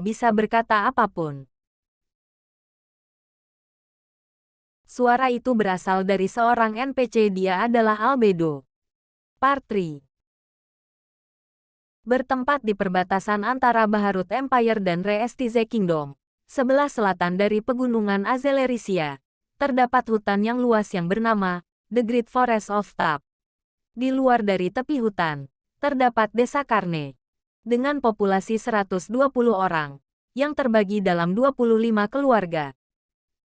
bisa berkata apapun. Suara itu berasal dari seorang NPC, dia adalah Albedo. Part 3. Bertempat di perbatasan antara Baharut Empire dan Reestize Kingdom, sebelah selatan dari pegunungan Azelerisia, terdapat hutan yang luas yang bernama The Great Forest of Tap. Di luar dari tepi hutan, terdapat desa Karne, dengan populasi 120 orang, yang terbagi dalam 25 keluarga.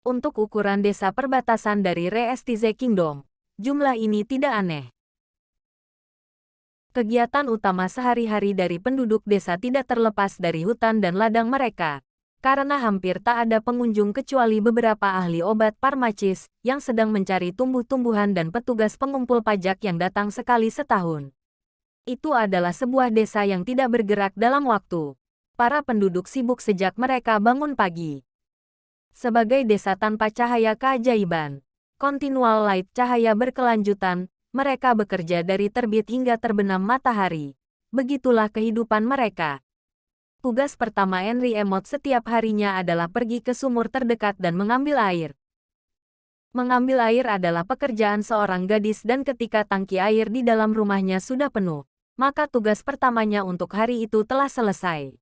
Untuk ukuran desa perbatasan dari Reestize Kingdom, jumlah ini tidak aneh. Kegiatan utama sehari-hari dari penduduk desa tidak terlepas dari hutan dan ladang mereka, karena hampir tak ada pengunjung kecuali beberapa ahli obat parmacis yang sedang mencari tumbuh-tumbuhan dan petugas pengumpul pajak yang datang sekali setahun. Itu adalah sebuah desa yang tidak bergerak dalam waktu. Para penduduk sibuk sejak mereka bangun pagi. Sebagai desa tanpa cahaya keajaiban, continual light cahaya berkelanjutan, mereka bekerja dari terbit hingga terbenam matahari. Begitulah kehidupan mereka. Tugas pertama Henry Emot setiap harinya adalah pergi ke sumur terdekat dan mengambil air. Mengambil air adalah pekerjaan seorang gadis dan ketika tangki air di dalam rumahnya sudah penuh, maka tugas pertamanya untuk hari itu telah selesai.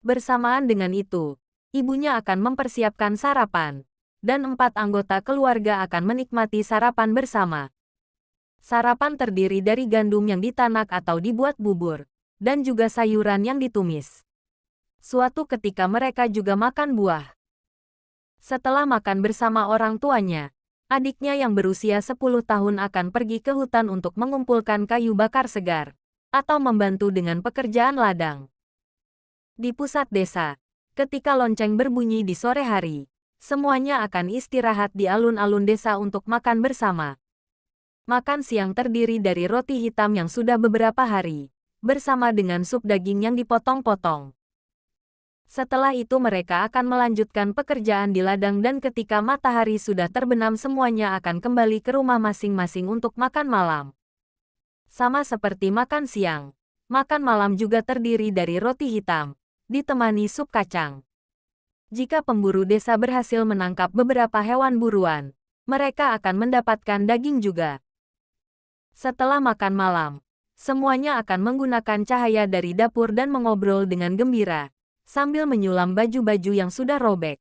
Bersamaan dengan itu, ibunya akan mempersiapkan sarapan, dan 4 anggota keluarga akan menikmati sarapan bersama. Sarapan terdiri dari gandum yang ditanak atau dibuat bubur, dan juga sayuran yang ditumis. Suatu ketika mereka juga makan buah. Setelah makan bersama orang tuanya, adiknya yang berusia 10 tahun akan pergi ke hutan untuk mengumpulkan kayu bakar segar, atau membantu dengan pekerjaan ladang. Di pusat desa, ketika lonceng berbunyi di sore hari, semuanya akan istirahat di alun-alun desa untuk makan bersama. Makan siang terdiri dari roti hitam yang sudah beberapa hari, bersama dengan sup daging yang dipotong-potong. Setelah itu mereka akan melanjutkan pekerjaan di ladang dan ketika matahari sudah terbenam semuanya akan kembali ke rumah masing-masing untuk makan malam. Sama seperti makan siang, makan malam juga terdiri dari roti hitam, ditemani sup kacang. Jika pemburu desa berhasil menangkap beberapa hewan buruan, mereka akan mendapatkan daging juga. Setelah makan malam, semuanya akan menggunakan cahaya dari dapur dan mengobrol dengan gembira, sambil menyulam baju-baju yang sudah robek.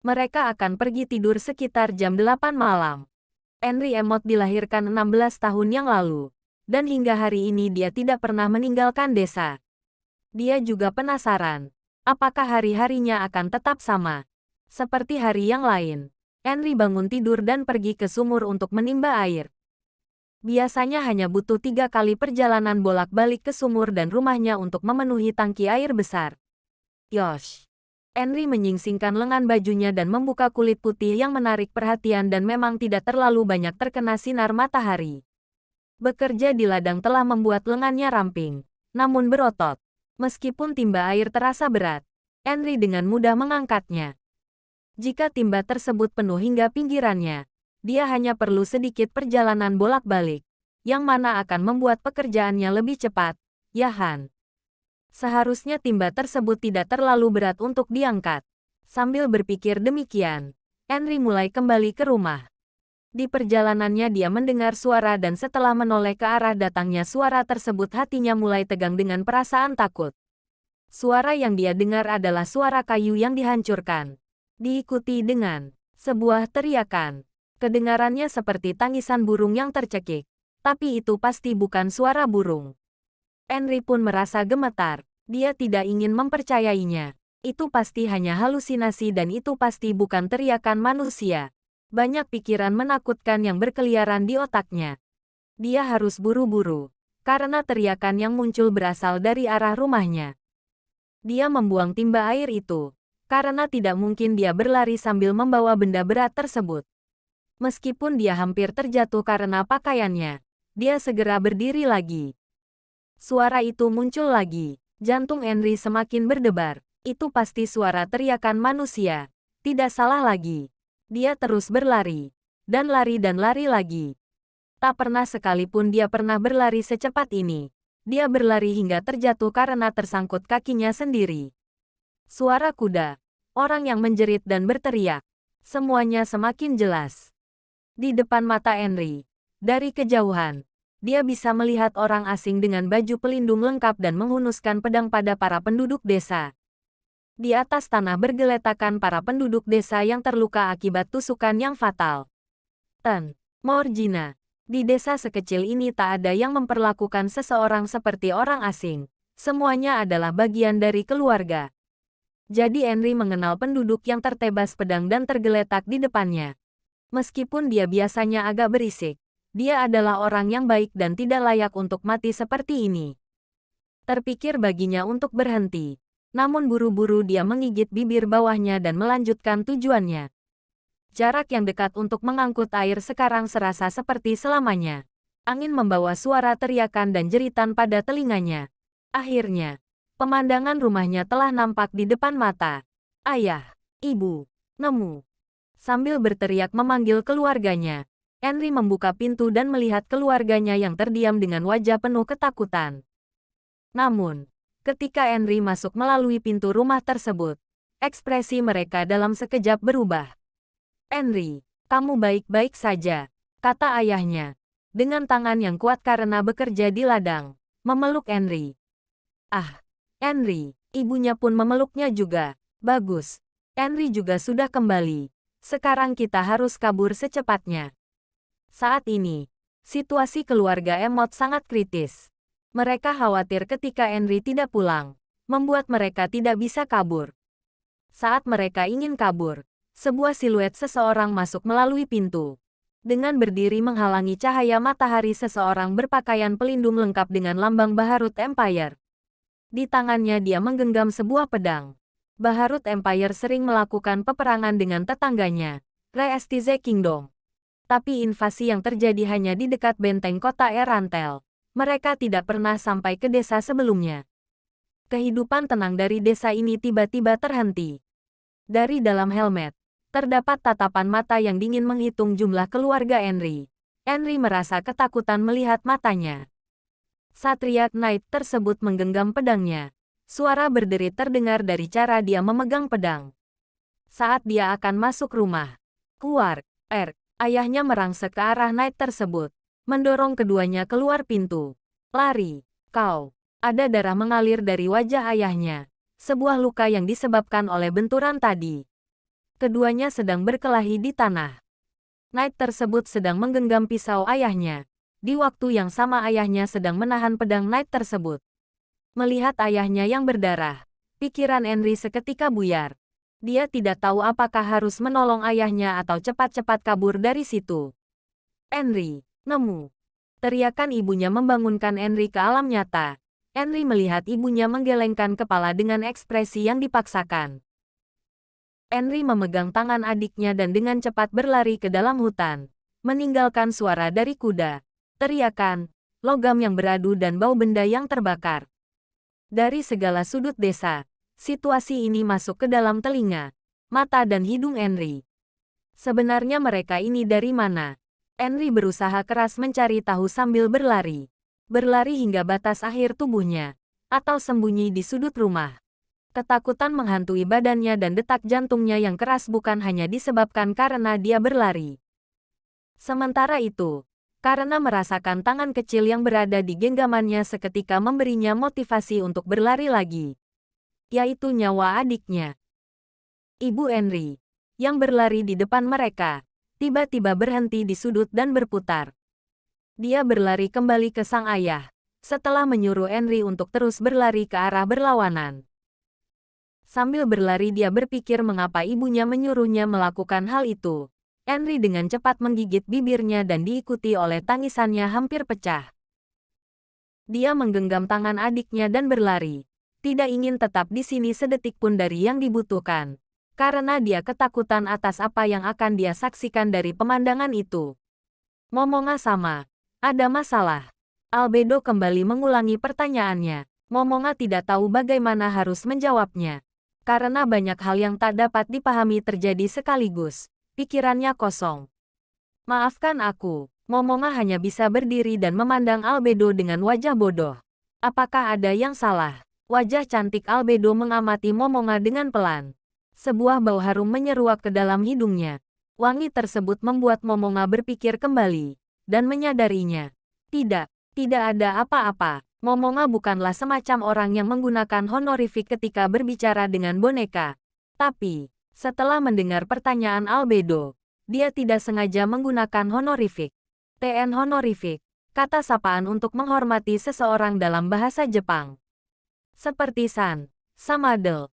Mereka akan pergi tidur sekitar jam 8 malam. Henry Emot dilahirkan 16 tahun yang lalu, dan hingga hari ini dia tidak pernah meninggalkan desa. Dia juga penasaran, apakah hari-harinya akan tetap sama. Seperti hari yang lain, Henry bangun tidur dan pergi ke sumur untuk menimba air. Biasanya hanya butuh 3 kali perjalanan bolak-balik ke sumur dan rumahnya untuk memenuhi tangki air besar. Yosh. Henry menyingsingkan lengan bajunya dan membuka kulit putih yang menarik perhatian dan memang tidak terlalu banyak terkena sinar matahari. Bekerja di ladang telah membuat lengannya ramping, namun berotot. Meskipun timba air terasa berat, Henry dengan mudah mengangkatnya. Jika timba tersebut penuh hingga pinggirannya, dia hanya perlu sedikit perjalanan bolak-balik, yang mana akan membuat pekerjaannya lebih cepat, ya Han. Seharusnya timba tersebut tidak terlalu berat untuk diangkat. Sambil berpikir demikian, Henry mulai kembali ke rumah. Di perjalanannya dia mendengar suara dan setelah menoleh ke arah datangnya suara tersebut hatinya mulai tegang dengan perasaan takut. Suara yang dia dengar adalah suara kayu yang dihancurkan. Diikuti dengan sebuah teriakan. Kedengarannya seperti tangisan burung yang tercekik. Tapi itu pasti bukan suara burung. Henry pun merasa gemetar. Dia tidak ingin mempercayainya. Itu pasti hanya halusinasi dan itu pasti bukan teriakan manusia. Banyak pikiran menakutkan yang berkeliaran di otaknya. Dia harus buru-buru, karena teriakan yang muncul berasal dari arah rumahnya. Dia membuang timba air itu, karena tidak mungkin dia berlari sambil membawa benda berat tersebut. Meskipun dia hampir terjatuh karena pakaiannya, dia segera berdiri lagi. Suara itu muncul lagi, jantung Henry semakin berdebar. Itu pasti suara teriakan manusia, tidak salah lagi. Dia terus berlari, dan lari lagi. Tak pernah sekalipun dia pernah berlari secepat ini. Dia berlari hingga terjatuh karena tersangkut kakinya sendiri. Suara kuda, orang yang menjerit dan berteriak. Semuanya semakin jelas. Di depan mata Henry, dari kejauhan, dia bisa melihat orang asing dengan baju pelindung lengkap dan menghunuskan pedang pada para penduduk desa. Di atas tanah bergeletakan para penduduk desa yang terluka akibat tusukan yang fatal. Morgina. Di desa sekecil ini tak ada yang memperlakukan seseorang seperti orang asing. Semuanya adalah bagian dari keluarga. Jadi Henry mengenal penduduk yang tertebas pedang dan tergeletak di depannya. Meskipun dia biasanya agak berisik, dia adalah orang yang baik dan tidak layak untuk mati seperti ini. Terpikir baginya untuk berhenti. Namun buru-buru dia menggigit bibir bawahnya dan melanjutkan tujuannya. Jarak yang dekat untuk mengangkut air sekarang serasa seperti selamanya. Angin membawa suara teriakan dan jeritan pada telinganya. Akhirnya, pemandangan rumahnya telah nampak di depan mata. Ayah, ibu, nemu. Sambil berteriak memanggil keluarganya, Henry membuka pintu dan melihat keluarganya yang terdiam dengan wajah penuh ketakutan. Namun, ketika Henry masuk melalui pintu rumah tersebut, ekspresi mereka dalam sekejap berubah. "Henry, kamu baik-baik saja," kata ayahnya, dengan tangan yang kuat karena bekerja di ladang, memeluk Henry. "Ah, Henry," ibunya pun memeluknya juga. "Bagus, Henry juga sudah kembali. Sekarang kita harus kabur secepatnya." Saat ini, situasi keluarga Emot sangat kritis. Mereka khawatir ketika Henry tidak pulang, membuat mereka tidak bisa kabur. Saat mereka ingin kabur, sebuah siluet seseorang masuk melalui pintu. Dengan berdiri menghalangi cahaya matahari seseorang berpakaian pelindung lengkap dengan lambang Baharut Empire. Di tangannya dia menggenggam sebuah pedang. Baharut Empire sering melakukan peperangan dengan tetangganya, Reestize Kingdom. Tapi invasi yang terjadi hanya di dekat benteng kota Erantel. Mereka tidak pernah sampai ke desa sebelumnya. Kehidupan tenang dari desa ini tiba-tiba terhenti. Dari dalam helmet, terdapat tatapan mata yang dingin menghitung jumlah keluarga Henry. Henry merasa ketakutan melihat matanya. Satria Knight tersebut menggenggam pedangnya. Suara berderit terdengar dari cara dia memegang pedang. Saat dia akan masuk rumah, keluar, ayahnya merangsek ke arah Knight tersebut, mendorong keduanya keluar pintu. "Lari, kau!" Ada darah mengalir dari wajah ayahnya, sebuah luka yang disebabkan oleh benturan tadi. Keduanya sedang berkelahi di tanah. Knight tersebut sedang menggenggam pisau ayahnya. Di waktu yang sama ayahnya sedang menahan pedang Knight tersebut. Melihat ayahnya yang berdarah, pikiran Henry seketika buyar. Dia tidak tahu apakah harus menolong ayahnya atau cepat-cepat kabur dari situ. "Henry, nemu!" Teriakan ibunya membangunkan Henry ke alam nyata. Henry melihat ibunya menggelengkan kepala dengan ekspresi yang dipaksakan. Henry memegang tangan adiknya dan dengan cepat berlari ke dalam hutan, meninggalkan suara dari kuda, teriakan, logam yang beradu dan bau benda yang terbakar. Dari segala sudut desa, situasi ini masuk ke dalam telinga, mata dan hidung Henry. Sebenarnya mereka ini dari mana? Henry berusaha keras mencari tahu sambil berlari. Berlari hingga batas akhir tubuhnya, atau sembunyi di sudut rumah. Ketakutan menghantui badannya dan detak jantungnya yang keras bukan hanya disebabkan karena dia berlari. Sementara itu, karena merasakan tangan kecil yang berada di genggamannya seketika memberinya motivasi untuk berlari lagi. Yaitu nyawa adiknya. Ibu Henry, yang berlari di depan mereka, tiba-tiba berhenti di sudut dan berputar. Dia berlari kembali ke sang ayah, setelah menyuruh Henry untuk terus berlari ke arah berlawanan. Sambil berlari dia berpikir mengapa ibunya menyuruhnya melakukan hal itu. Henry dengan cepat menggigit bibirnya dan diikuti oleh tangisannya hampir pecah. Dia menggenggam tangan adiknya dan berlari. Tidak ingin tetap di sini sedetik pun dari yang dibutuhkan. Karena dia ketakutan atas apa yang akan dia saksikan dari pemandangan itu. Momonga sama. Ada masalah. Albedo kembali mengulangi pertanyaannya. Momonga tidak tahu bagaimana harus menjawabnya. Karena banyak hal yang tak dapat dipahami terjadi sekaligus. Pikirannya kosong. "Maafkan aku." Momonga hanya bisa berdiri dan memandang Albedo dengan wajah bodoh. "Apakah ada yang salah?" Wajah cantik Albedo mengamati Momonga dengan pelan. Sebuah bau harum menyeruak ke dalam hidungnya. Wangi tersebut membuat Momonga berpikir kembali dan menyadarinya. Tidak ada apa-apa. Momonga bukanlah semacam orang yang menggunakan honorific ketika berbicara dengan boneka. Tapi, setelah mendengar pertanyaan Albedo, dia tidak sengaja menggunakan honorific. TN honorific, kata sapaan untuk menghormati seseorang dalam bahasa Jepang. Seperti San, Samadel.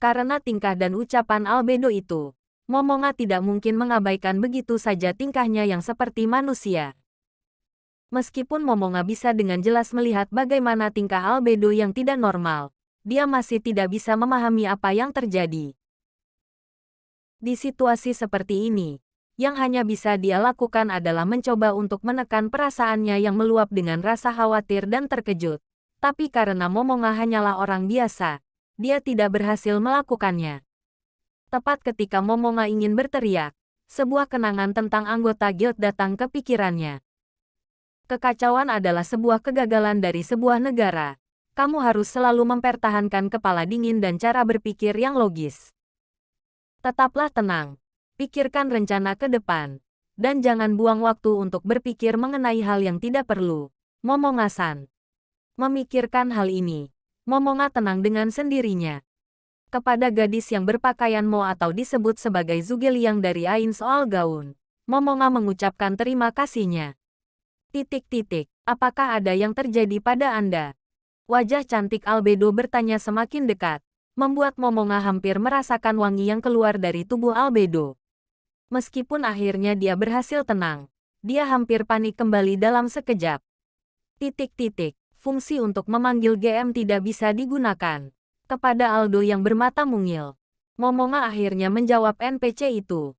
Karena tingkah dan ucapan Albedo itu, Momonga tidak mungkin mengabaikan begitu saja tingkahnya yang seperti manusia. Meskipun Momonga bisa dengan jelas melihat bagaimana tingkah Albedo yang tidak normal, dia masih tidak bisa memahami apa yang terjadi. Di situasi seperti ini, yang hanya bisa dia lakukan adalah mencoba untuk menekan perasaannya yang meluap dengan rasa khawatir dan terkejut. Tapi karena Momonga hanyalah orang biasa, dia tidak berhasil melakukannya. Tepat ketika Momonga ingin berteriak, sebuah kenangan tentang anggota guild datang ke pikirannya. Kekacauan adalah sebuah kegagalan dari sebuah negara. Kamu harus selalu mempertahankan kepala dingin dan cara berpikir yang logis. Tetaplah tenang. Pikirkan rencana ke depan. Dan jangan buang waktu untuk berpikir mengenai hal yang tidak perlu. Momonga-san. Memikirkan hal ini, Momonga tenang dengan sendirinya. Kepada gadis yang berpakaian mo atau disebut sebagai Zugeliang dari Ain soal gaun, Momonga mengucapkan terima kasihnya. Apakah ada yang terjadi pada Anda? Wajah cantik Albedo bertanya semakin dekat, membuat Momonga hampir merasakan wangi yang keluar dari tubuh Albedo. Meskipun akhirnya dia berhasil tenang, dia hampir panik kembali dalam sekejap. Fungsi untuk memanggil GM tidak bisa digunakan. Kepada Aldo yang bermata mungil, Momonga akhirnya menjawab NPC itu.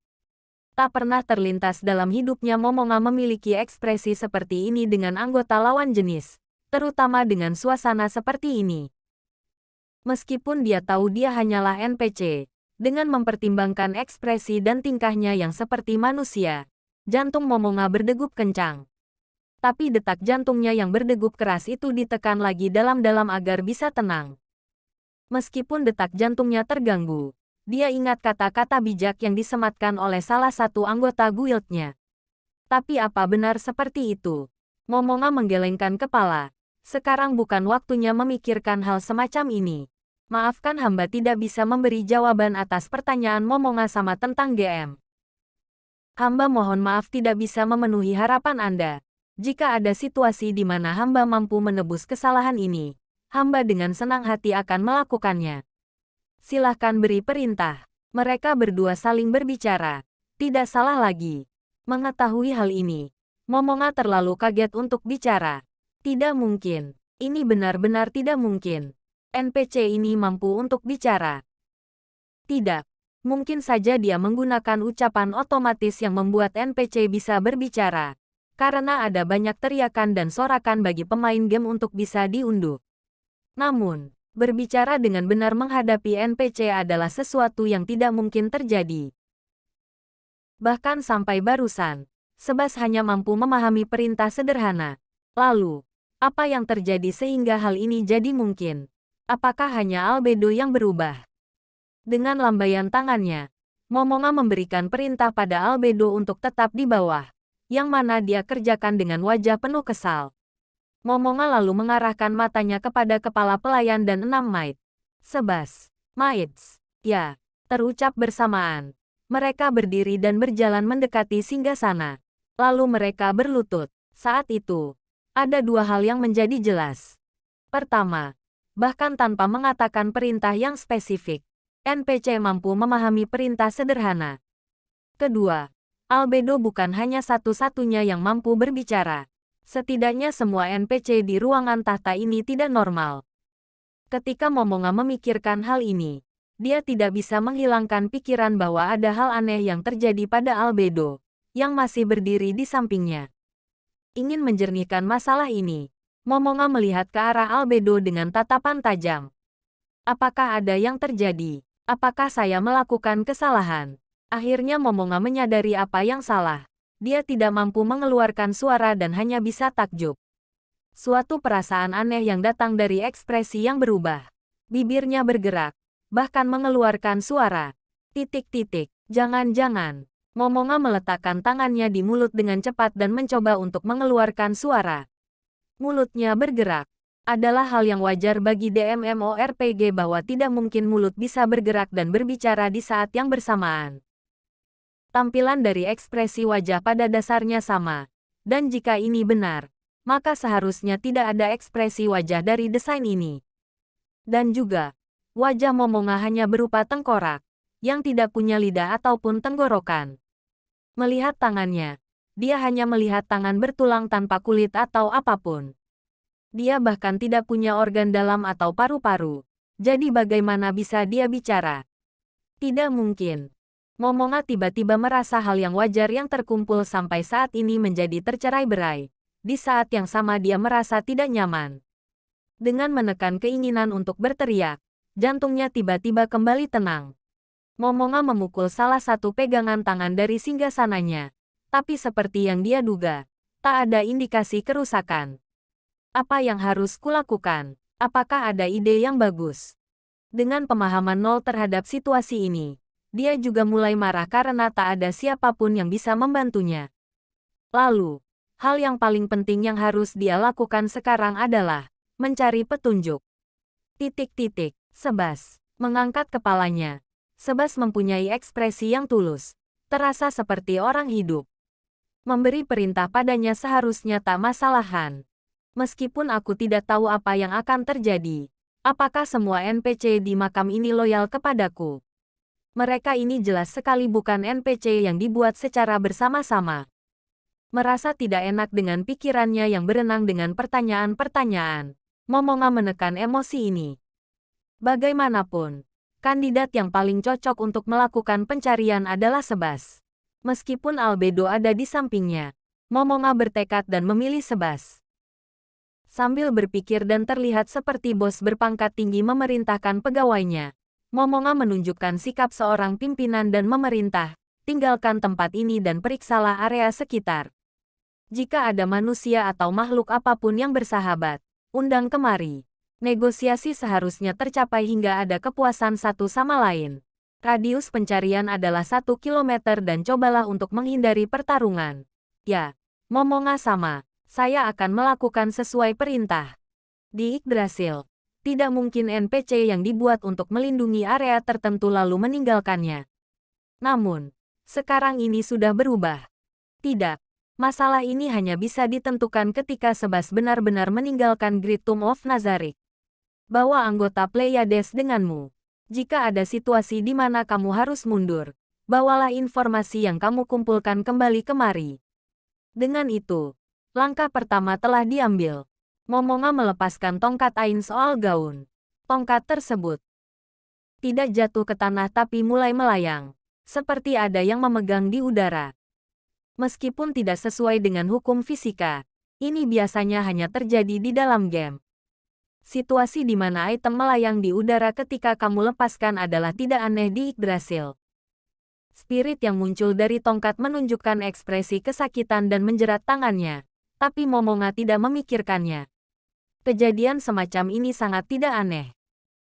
Tak pernah terlintas dalam hidupnya Momonga memiliki ekspresi seperti ini dengan anggota lawan jenis, terutama dengan suasana seperti ini. Meskipun dia tahu dia hanyalah NPC, dengan mempertimbangkan ekspresi dan tingkahnya yang seperti manusia, jantung Momonga berdegup kencang. Tapi detak jantungnya yang berdegup keras itu ditekan lagi dalam-dalam agar bisa tenang. Meskipun detak jantungnya terganggu, dia ingat kata-kata bijak yang disematkan oleh salah satu anggota guildnya. Tapi apa benar seperti itu? Momonga menggelengkan kepala. Sekarang bukan waktunya memikirkan hal semacam ini. Maafkan hamba tidak bisa memberi jawaban atas pertanyaan Momonga sama tentang GM. Hamba mohon maaf tidak bisa memenuhi harapan Anda. Jika ada situasi di mana hamba mampu menebus kesalahan ini, hamba dengan senang hati akan melakukannya. Silahkan beri perintah. Mereka berdua saling berbicara. Tidak salah lagi. Mengetahui hal ini, Momonga terlalu kaget untuk bicara. Tidak mungkin. Ini benar-benar tidak mungkin. NPC ini mampu untuk bicara. Tidak. Mungkin saja dia menggunakan ucapan otomatis yang membuat NPC bisa berbicara. Karena ada banyak teriakan dan sorakan bagi pemain game untuk bisa diunduh. Namun, berbicara dengan benar menghadapi NPC adalah sesuatu yang tidak mungkin terjadi. Bahkan sampai barusan, Sebas hanya mampu memahami perintah sederhana. Lalu, apa yang terjadi sehingga hal ini jadi mungkin? Apakah hanya Albedo yang berubah? Dengan lambaian tangannya, Momonga memberikan perintah pada Albedo untuk tetap di bawah, yang mana dia kerjakan dengan wajah penuh kesal. Momonga lalu mengarahkan matanya kepada kepala pelayan dan 6 maid. Sebas, maids, ya, terucap bersamaan. Mereka berdiri dan berjalan mendekati singgasana. Lalu mereka berlutut. Saat itu, ada dua hal yang menjadi jelas. Pertama, bahkan tanpa mengatakan perintah yang spesifik, NPC mampu memahami perintah sederhana. Kedua, Albedo bukan hanya satu-satunya yang mampu berbicara. Setidaknya semua NPC di ruangan tahta ini tidak normal. Ketika Momonga memikirkan hal ini, dia tidak bisa menghilangkan pikiran bahwa ada hal aneh yang terjadi pada Albedo, yang masih berdiri di sampingnya. Ingin menjernihkan masalah ini, Momonga melihat ke arah Albedo dengan tatapan tajam. Apakah ada yang terjadi? Apakah saya melakukan kesalahan? Akhirnya Momonga menyadari apa yang salah. Dia tidak mampu mengeluarkan suara dan hanya bisa takjub. Suatu perasaan aneh yang datang dari ekspresi yang berubah. Bibirnya bergerak, bahkan mengeluarkan suara. Titik-titik. Jangan-jangan. Momonga meletakkan tangannya di mulut dengan cepat dan mencoba untuk mengeluarkan suara. Mulutnya bergerak. Adalah hal yang wajar bagi DMMORPG bahwa tidak mungkin mulut bisa bergerak dan berbicara di saat yang bersamaan. Tampilan dari ekspresi wajah pada dasarnya sama. Dan jika ini benar, maka seharusnya tidak ada ekspresi wajah dari desain ini. Dan juga, wajah Momonga hanya berupa tengkorak, yang tidak punya lidah ataupun tenggorokan. Melihat tangannya, dia hanya melihat tangan bertulang tanpa kulit atau apapun. Dia bahkan tidak punya organ dalam atau paru-paru. Jadi bagaimana bisa dia bicara? Tidak mungkin. Momonga tiba-tiba merasa hal yang wajar yang terkumpul sampai saat ini menjadi tercerai-berai. Di saat yang sama dia merasa tidak nyaman. Dengan menekan keinginan untuk berteriak, jantungnya tiba-tiba kembali tenang. Momonga memukul salah satu pegangan tangan dari singgasananya. Tapi seperti yang dia duga, tak ada indikasi kerusakan. Apa yang harus kulakukan? Apakah ada ide yang bagus? Dengan pemahaman nol terhadap situasi ini, dia juga mulai marah karena tak ada siapapun yang bisa membantunya. Lalu, hal yang paling penting yang harus dia lakukan sekarang adalah mencari petunjuk. Titik-titik. Sebas mengangkat kepalanya. Sebas mempunyai ekspresi yang tulus. Terasa seperti orang hidup. Memberi perintah padanya seharusnya tak masalahan. Meskipun aku tidak tahu apa yang akan terjadi. Apakah semua NPC di makam ini loyal kepadaku? Mereka ini jelas sekali bukan NPC yang dibuat secara bersama-sama. Merasa tidak enak dengan pikirannya yang berenang dengan pertanyaan-pertanyaan. Momonga menekan emosi ini. Bagaimanapun, kandidat yang paling cocok untuk melakukan pencarian adalah Sebas. Meskipun Albedo ada di sampingnya, Momonga bertekad dan memilih Sebas. Sambil berpikir dan terlihat seperti bos berpangkat tinggi memerintahkan pegawainya, Momonga menunjukkan sikap seorang pimpinan dan memerintah, tinggalkan tempat ini dan periksalah area sekitar. Jika ada manusia atau makhluk apapun yang bersahabat, undang kemari. Negosiasi seharusnya tercapai hingga ada kepuasan satu sama lain. Radius pencarian adalah 1 kilometer dan cobalah untuk menghindari pertarungan. Ya, Momonga sama. Saya akan melakukan sesuai perintah. Di Yggdrasil, tidak mungkin NPC yang dibuat untuk melindungi area tertentu lalu meninggalkannya. Namun, sekarang ini sudah berubah. Tidak. Masalah ini hanya bisa ditentukan ketika Sebas benar-benar meninggalkan Great Tomb of Nazarick. Bawa anggota Pleiades denganmu. Jika ada situasi di mana kamu harus mundur, bawalah informasi yang kamu kumpulkan kembali kemari. Dengan itu, langkah pertama telah diambil. Momonga melepaskan tongkat Ain soal gaun. Tongkat tersebut tidak jatuh ke tanah tapi mulai melayang, seperti ada yang memegang di udara. Meskipun tidak sesuai dengan hukum fisika, ini biasanya hanya terjadi di dalam game. Situasi di mana item melayang di udara ketika kamu lepaskan adalah tidak aneh di Yggdrasil. Spirit yang muncul dari tongkat menunjukkan ekspresi kesakitan dan menjerat tangannya, tapi Momonga tidak memikirkannya. Kejadian semacam ini sangat tidak aneh.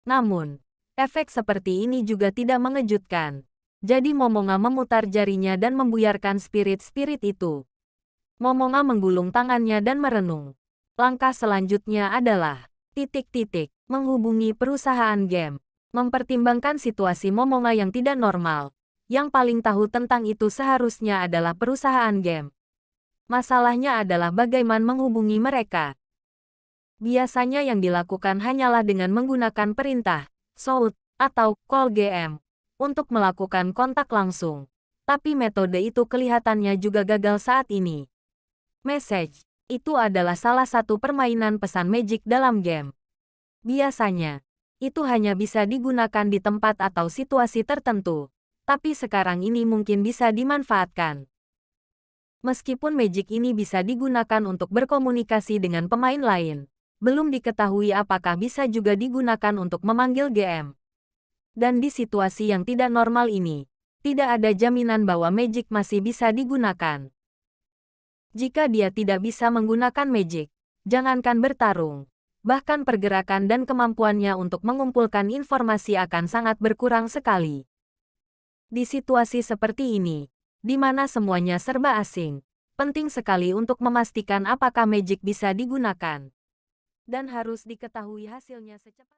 Namun, efek seperti ini juga tidak mengejutkan. Jadi Momonga memutar jarinya dan membuyarkan spirit-spirit itu. Momonga menggulung tangannya dan merenung. Langkah selanjutnya adalah menghubungi perusahaan game. Mempertimbangkan situasi Momonga yang tidak normal. Yang paling tahu tentang itu seharusnya adalah perusahaan game. Masalahnya adalah bagaimana menghubungi mereka. Biasanya yang dilakukan hanyalah dengan menggunakan perintah, shout, atau call GM. Untuk melakukan kontak langsung. Tapi metode itu kelihatannya juga gagal saat ini. Message. Itu adalah salah satu permainan pesan magic dalam game. Biasanya, itu hanya bisa digunakan di tempat atau situasi tertentu. Tapi sekarang ini mungkin bisa dimanfaatkan. Meskipun magic ini bisa digunakan untuk berkomunikasi dengan pemain lain, belum diketahui apakah bisa juga digunakan untuk memanggil GM. Dan di situasi yang tidak normal ini, tidak ada jaminan bahwa magic masih bisa digunakan. Jika dia tidak bisa menggunakan magic, Jangankan bertarung, bahkan pergerakan dan kemampuannya untuk mengumpulkan informasi akan sangat berkurang sekali. Di situasi seperti ini, di mana semuanya serba asing, penting sekali untuk memastikan apakah magic bisa digunakan. Dan harus diketahui hasilnya secepatnya.